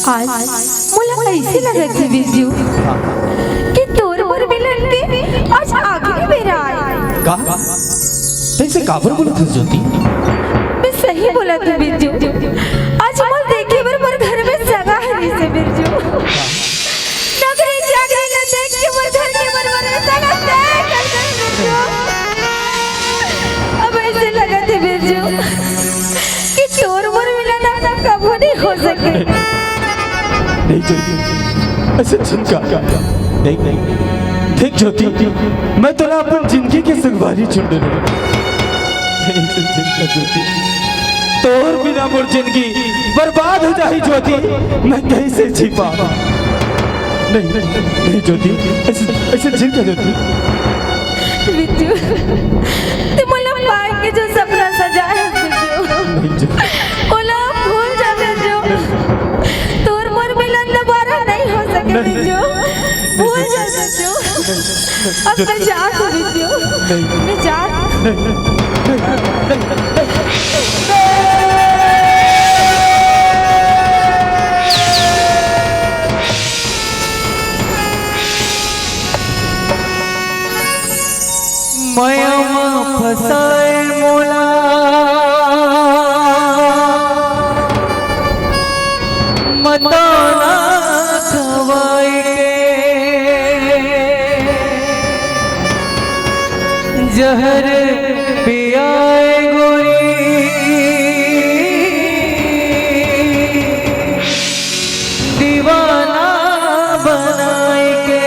आज मुला ऐसे लगा थे बिरजू कि तोर मोर मिलन के आज आगे बेरा आए का तैसे काबर बोलत है ज्योति? मैं सही बोला था बिरजू। आज मोल देखे बर घर में सगा है से बिरजू। नगरी जागरी न देख के मोर घर के बर सगा देख बिरजू। अब ऐसे लगा थे बिरजू कि तोर मोर मिलन कभी नहीं हो सके। नहीं ज्योति, ऐसे चिंता नहीं नहीं देख ज्योति, मैं तोला अपन जिंदगी के सुखवारी चुन रहा हूँ। ज्योति तोर बिना मोर जिंदगी बर्बाद हो जाए ज्योति, मैं कैसे जी पाऊँ? नहीं नहीं ज्योति, ऐसे चिंता ज्योति। बिट्टू तुम मुला पाए के जो सपना सजाया बिट्टू, मुला भूल जा बिट्टू। तोर मोर मिलन दोबारा नहीं हो सके बिट्टू, भूल जा बिट्टू। अब मैं जा बिट्टू, मैं जा। माया में फसाए मोला मताना खवाई के जहर पियाए गोरी दीवाना बनाए के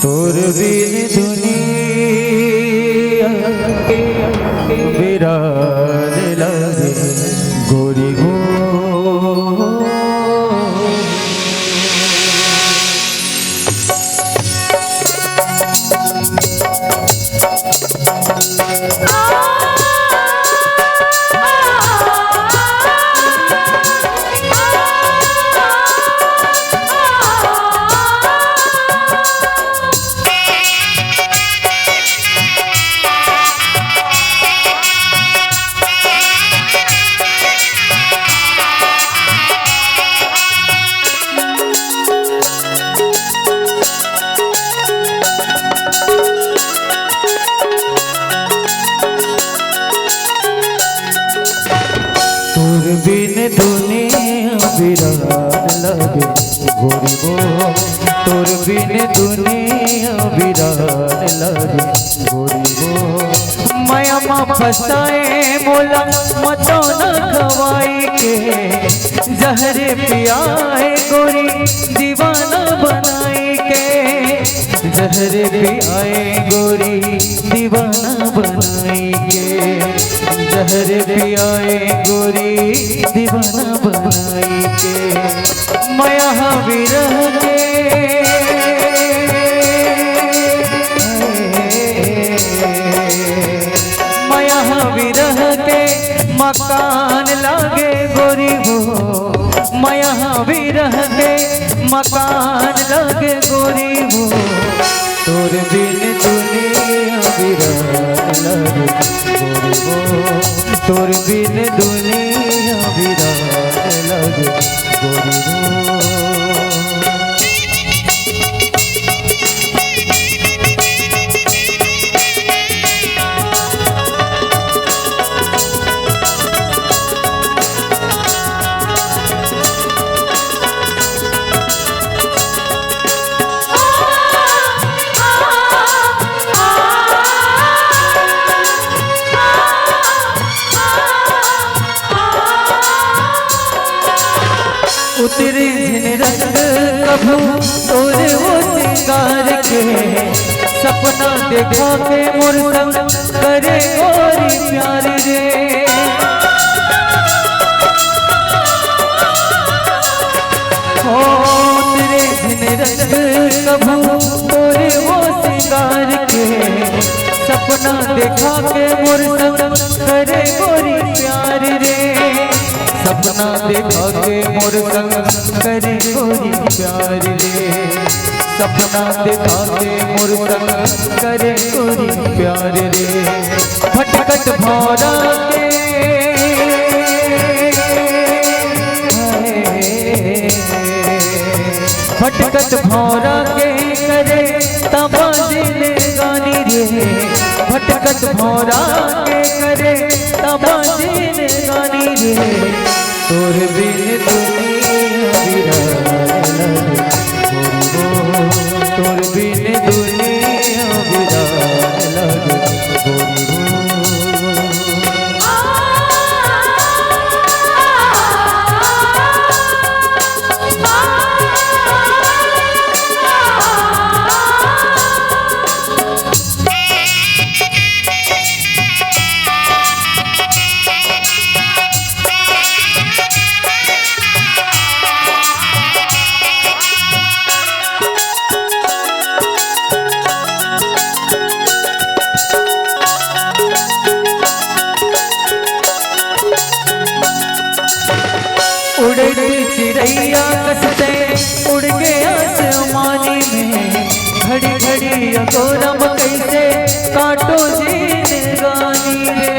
तोर बिन दुनिया वीरान लगे गोरी हो। बिन दुनिया वीरान लगे गोरी हो, तोर बिन दुनिया वीरान लगे गोरी हो। माया मा फसाए मोला मतो न खवाई के जहर पियाए गोरी दीवाना बनाई के जहर पियाए गोरी दीवाना बनाई के जहर पियाए गोरी दीवाना बनाई के माया विरह के माया विरह के मकान लागे गोरी हो। माया विरह के मकान लागे गोरी हो, तोर बिन दुनिया वीरान लगे गोरी हो, तोर बिन दुनिया वीरान लगे गोरी हो। उतरे जिन रंग कभू तोरे वो सिंगार के सपना देखा के मोर संग करे गोरी प्यार रे। हो उतरे जिन रंग कभू तोरे वो सिंगार के के मोर संग करे गोरी प्यार रे सपना देखा के मोर संग करे गोरी प्यार रे सपना देखा के मोर संग करे गोरी प्यार रे भटकत भौरा के भटकत भौरा के करे तबादिल गानी रे भटकत भौरा के करे तबादिल गानी रे तोर बिन दुनिया बिरान तोर बिन दुनिया बिरान चिड़ैया कसते उड़ गया आसमानी में घड़ी घड़ी अगोरम कैसे काटो जीन गानी रे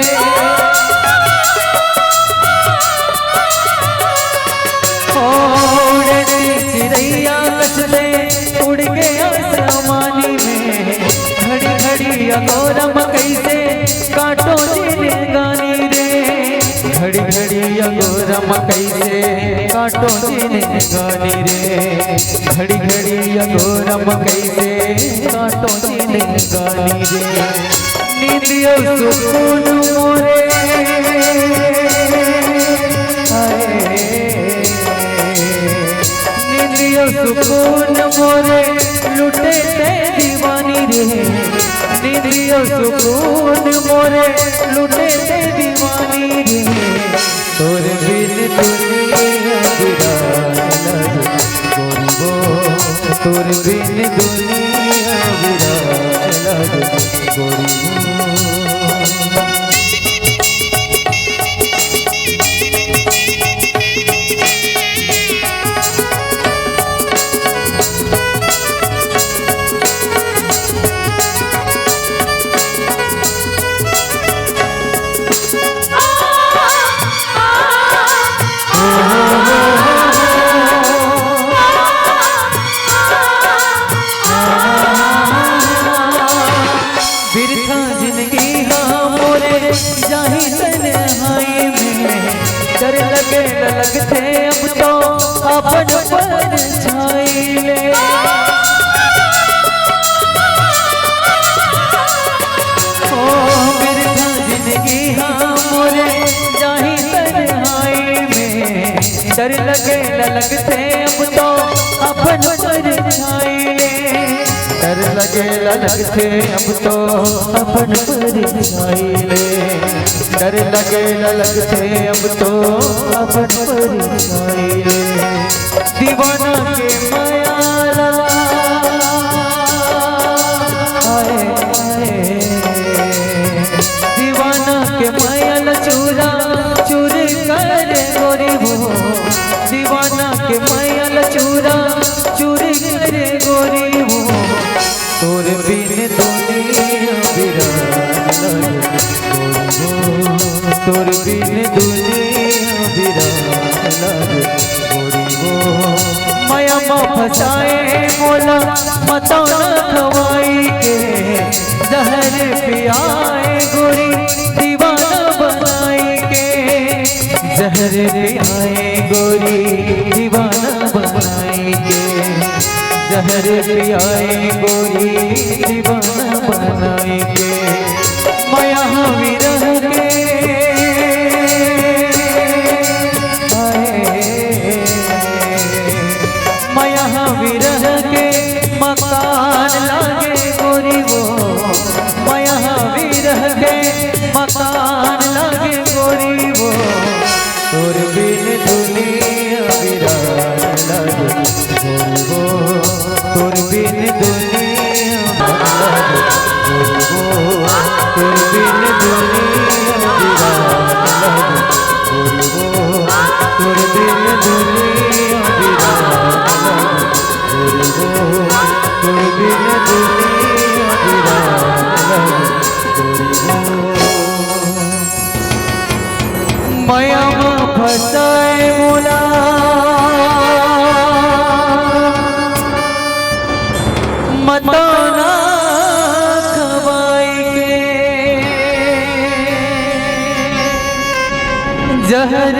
चिड़ैया कसते उड़ गया आसमानी में घड़ी घड़ी अगोरम कैसे काटो जीन गानी रे घड़ी घड़ी अगोरम कैसे काटो जीने गानी रे घड़ी घड़ी अगोरम कैसे काटो जीने गानी रे नींदियो सुकून मोरे नींदियो सुकून मोरे लुटे ते दीवानी रे नींदियो सुकून मोरे लुटे ते दीवानी रे तोर बिन दुनिया बिरान तोर बिन दुनिया बिरान लगते अब तो अपन पर छाइले ओ बिरथा जिंदगी हाँ मोरे जाही तन्हाई में डर लगे लगते अब तो अपन पर छाइले डर लगे लगते अब तो अपन पर छाइले डर लगे लगते अब तो अपन परिचय दीवाना के मायाला दीवाना के मायाला चूरा चूर कर गोरी वो दीवाना के मायाला चूरा चूर कर गोरी वो तोर बिन दुनिया बिरान तोर बिन दुनिया बिरान माया माँ फसाए मोला मता खवाई के जहर पियाए गोरी दीवाना बनाई के जहर पियाए गोरी दीवाना बनाई के जहर पियाए गोरी दीवाना बनाई के माया हमी रह के माया हमी रह के मकान लागे गोरी वो माया हमी रह के मकान लागे गोरी वो तोर बिन दुनिया बिरान लागे गोरी वो तोर बिन दुनिया बिरान लागे गोरी वो तोर बिन मताना खवाई के जहर